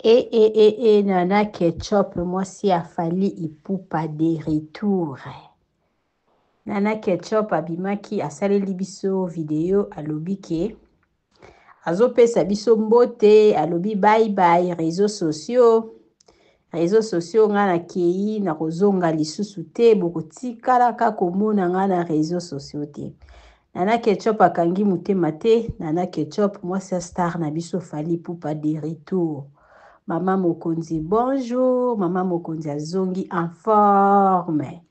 Nana Ketchup, moi si a fallu ipupa de retour. Nana Ketchup abimaki asaleli biso video alobi ke azopesa biso mbote alobi bye bye réseaux sociaux. Réseaux sociaux nga na kei na kozonga lisusu te bokotikala kaka komona nga na réseaux sociaux te. Nana Ketchup akangi motema te. Nana Ketchup mwasi ya star na biso fali ipupa de retour. Maman Mokonzi, bonjour. Maman Mokonzi azongi en forme.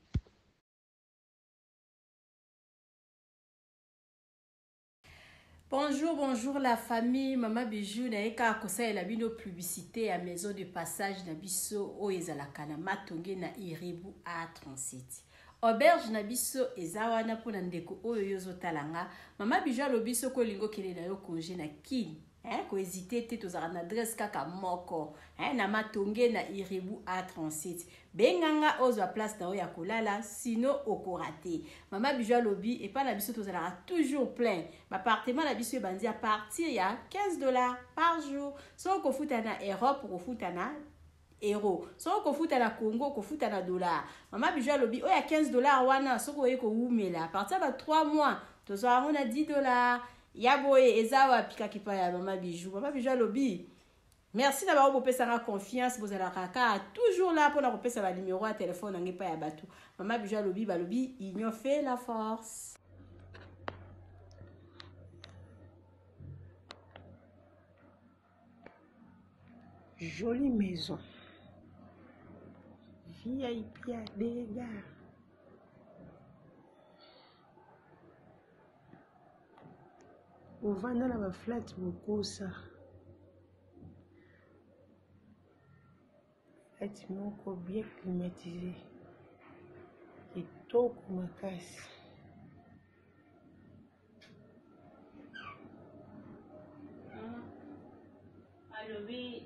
Bonjour, bonjour la famille. Maman Bijou na eka kosa la bino publicité à maison de passage na biso o ezalaka na matonge na Iribu A37. Auberge na biso ezawana pona ndeko oyo yozotalanga. Maman Bijou alobiso ko lingo kele na yo congé na kini. Ko hésiter te tozara na adresse kaka moko. Na matonge na Iribu A37. Benganga ozwa place na oya kolala sino okorate. Maman Bijou alobi et pas la biso tozara toujours plein. L'appartement la biso bandi à partir il y a $15 par jour. So ko futa na Europe ko futa na euro. So ko futa na Congo ko futa na dollar. Maman Bijou alobi o ya $15 wana so ko yeko umela. À partir de 3 mois tozara on a $10. Yaboye ezawa pika kipa ya Maman Bijou. Maman Bijou alobi merci d'avoir beaucoup sa confiance. Vous allez toujours là pour la repérer sa numéro à téléphone. On n'est pas à bateau. Maman Bijou lobby, lobby, il fait la force. Jolie maison. VIP à dégâts. Au vendant la flat beaucoup ça. Bâtiment bien climatisé. Et tout comme ma casse. Alors oui,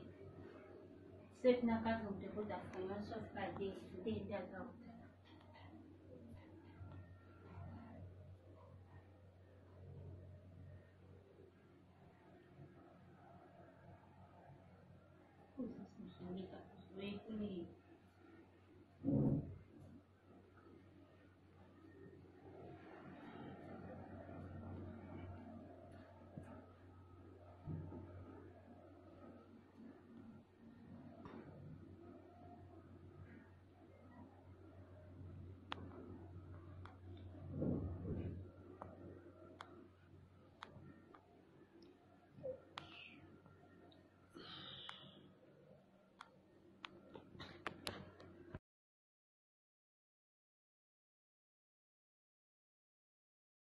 c'est une carte de dépôt d'affaires, sauf qu'à des d'accord.